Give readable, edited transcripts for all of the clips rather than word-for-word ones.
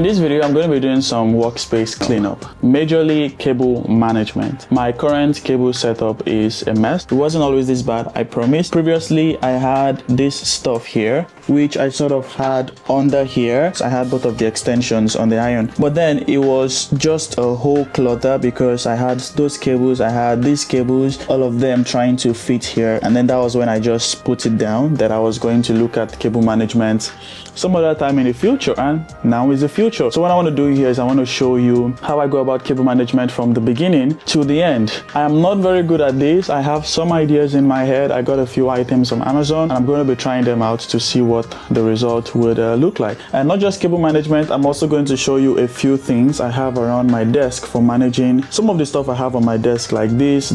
In this video, I'm going to be doing some workspace cleanup, majorly cable management. My current cable setup is a mess. It wasn't always this bad, I promise. Previously, I had this stuff here, which I sort of had under here. So I had both of the extensions on the iron, but then it was just a whole clutter because I had those cables, I had these cables, all of them trying to fit here. And then that was when I just put it down that I was going to look at cable management some other time in the future, and now is the future. So what I want to do here is I want to show you how I go about cable management from the beginning to the end. I am not very good at this. I have some ideas in my head. I got a few items from Amazon and I'm going to be trying them out to see what the result would look like. And not just cable management, I'm also going to show you a few things I have around my desk for managing some of the stuff I have on my desk, like this,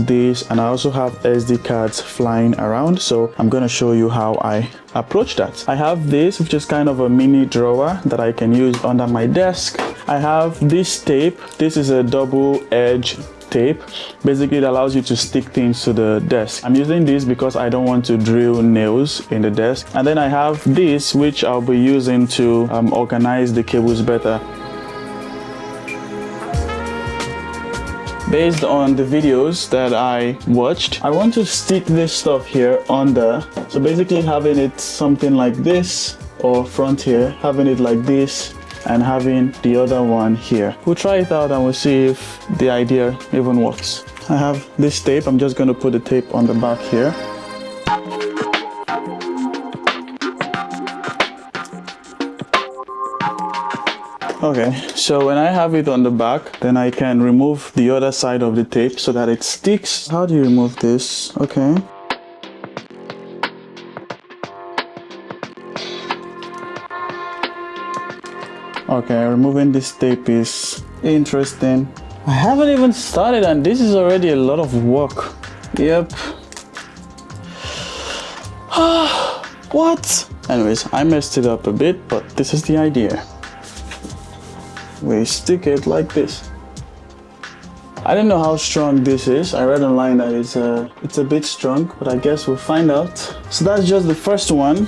and I also have SD cards flying around. So I'm going to show you how I approach that. I have this, which is kind of a mini drawer that I can use under my desk. I have this tape. This is a double-edged tape. Basically, it allows you to stick things to the desk. I'm using this because I don't want to drill nails in the desk. And then I have this, which I'll be using to organize the cables better. Based on the videos that I watched, I want to stick this stuff here under. So basically having it something like this, or front here, having it like this, and having the other one here. We'll try it out and we'll see if the idea even works. I have this tape. I'm just going to put the tape on the back here. Okay, so when I have it on the back, then I can remove the other side of the tape so that it sticks. How do you remove this? Okay. Okay, removing this tape is interesting. I haven't even started and this is already a lot of work. Yep. What? Anyways, I messed it up a bit, but this is the idea. We stick it like this. I don't know how strong this is. I read online that it's a bit strong, but I guess we'll find out. So that's just the first one,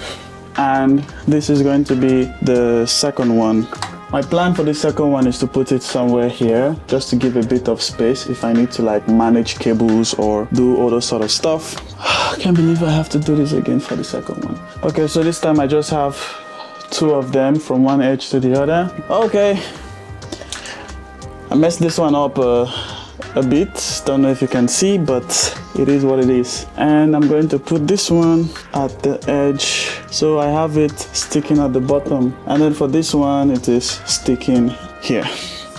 and this is going to be the second one. My plan for the second one is to put it somewhere here, just to give a bit of space if I need to like manage cables or do all those sort of stuff. I can't believe I have to do this again for the second one. Okay, so this time I just have two of them from one edge to the other. Okay. I messed this one up a bit, don't know if you can see, but it is what it is. And I'm going to put this one at the edge, so I have it sticking at the bottom. And then for this one, it is sticking here.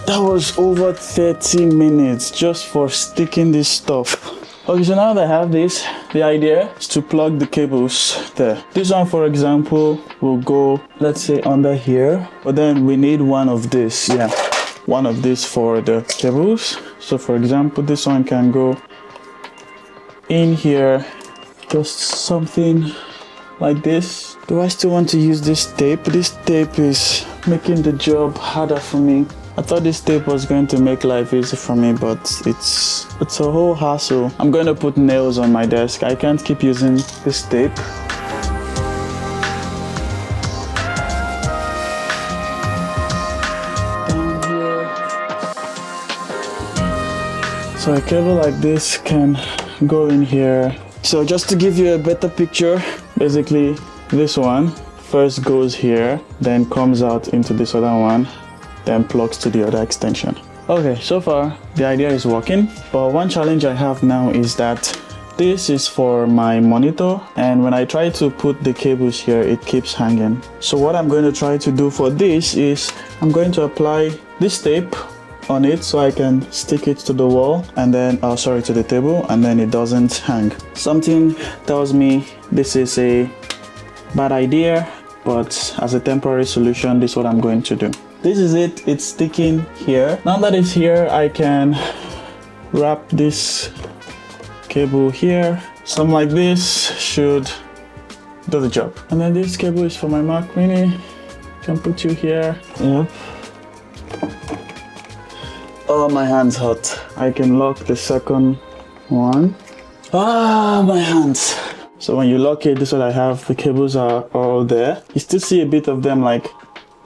That was over 30 minutes just for sticking this stuff. Okay, so now that I have this, the idea is to plug the cables there. This one, for example, will go, let's say, under here, but then we need one of this, yeah. One of these for the cables. So for example, this one can go in here, just something like this. Do I still want to use this tape? This tape is making the job harder for me. I thought this tape was going to make life easy for me, but it's a whole hassle. I'm going to put nails on my desk. I can't keep using this tape. So a cable like this can go in here. So just to give you a better picture, basically this one first goes here, then comes out into this other one, then plugs to the other extension. Okay, so far the idea is working, but one challenge I have now is that this is for my monitor, and when I try to put the cables here, it keeps hanging. So what I'm going to try to do for this is I'm going to apply this tape on it so I can stick it to the wall and then to the table, and then it doesn't hang. Something tells me this is a bad idea, but as a temporary solution, this is what I'm going to do. This is it. It's sticking here. Now that it's here, I can wrap this cable here. Something like this should do the job. And then this cable is for my Mac Mini. Can put you here. Yep. Oh, my hand's hot. I can lock the second one. Ah, my hands. So when you lock it, this is what I have. The cables are all there. You still see a bit of them like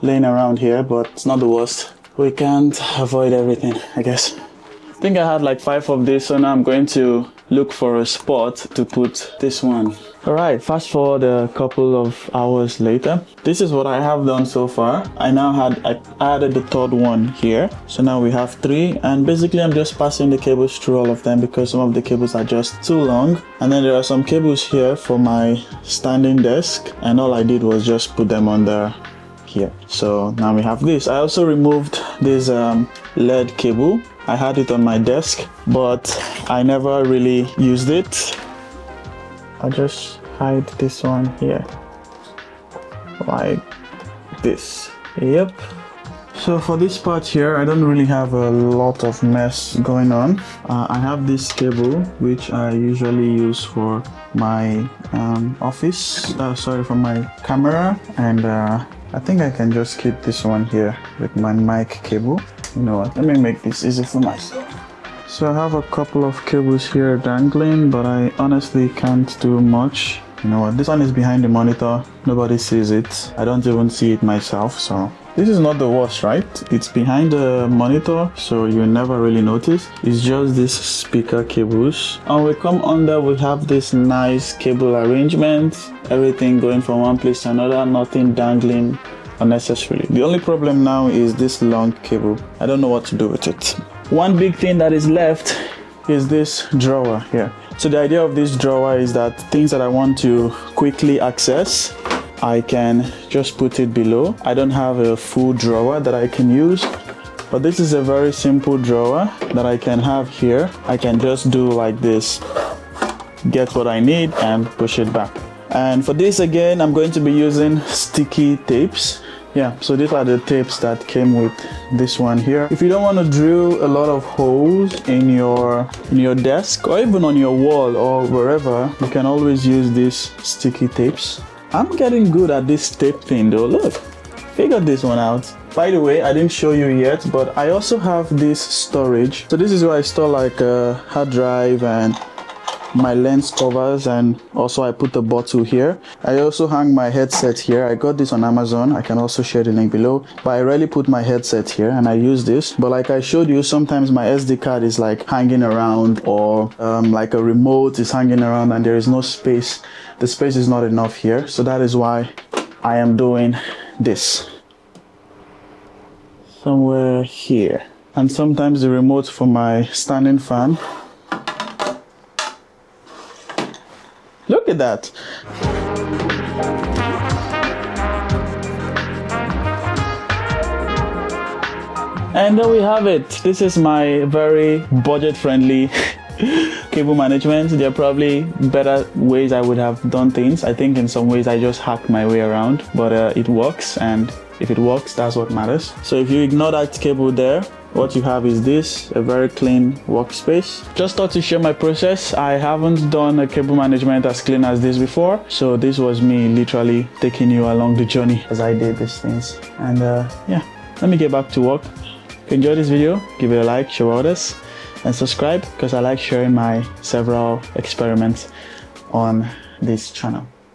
laying around here, but it's not the worst. We can't avoid everything, I guess. I think I had like 5 of this, so now I'm going to look for a spot to put this one. Alright, fast forward a couple of hours later. This is what I have done so far. I added the third one here. So now we have 3, and basically I'm just passing the cables through all of them because some of the cables are just too long. And then there are some cables here for my standing desk, and all I did was just put them under here. So now we have this. I also removed this LED cable. I had it on my desk, but I never really used it. I just hide this one here like this. Yep. So for this part here, I don't really have a lot of mess going on. I have this cable which I usually use for my office, for my camera, and I think I can just keep this one here with my mic cable. You know what, let me make this easy for myself. So I have a couple of cables here dangling, but I honestly can't do much. You know what, this one is behind the monitor, nobody sees it. I don't even see it myself, so this is not the worst, right? It's behind the monitor, so you never really notice. It's just these speaker cables. And we come under, we have this nice cable arrangement, everything going from one place to another, nothing dangling unnecessarily. The only problem now is this long cable. I don't know what to do with it. One big thing that is left is this drawer here. So the idea of this drawer is that things that I want to quickly access, I can just put it below. I don't have a full drawer that I can use, but this is a very simple drawer that I can have here. I can just do like this, get what I need and push it back. And for this again, I'm going to be using sticky tapes. Yeah, so these are the tapes that came with this one here. If you don't want to drill a lot of holes in your desk or even on your wall or wherever, you can always use these sticky tapes. I'm getting good at this tape thing though. Look, figured this one out. By the way, I didn't show you yet, but I also have this storage. So this is where I store like a hard drive and my lens covers, and also I put a bottle here. I also hang my headset here. I got this on Amazon. I can also share the link below, but I rarely put my headset here and I use this. But like I showed you, sometimes my SD card is like hanging around, or like a remote is hanging around and there is no space. The space is not enough here, so that is why I am doing this somewhere here. And sometimes the remote for my standing fan. Look at that. And there we have it. This is my very budget-friendly cable management. There are probably better ways I would have done things. I think in some ways I just hacked my way around, but it works, and if it works, that's what matters. So if you ignore that cable there, what you have is this, a very clean workspace. Just thought to share my process. I haven't done a cable management as clean as this before, so this was me literally taking you along the journey as I did these things. And yeah, let me get back to work. If you enjoyed this video, give it a like, show others, and subscribe, because I like sharing my several experiments on this channel.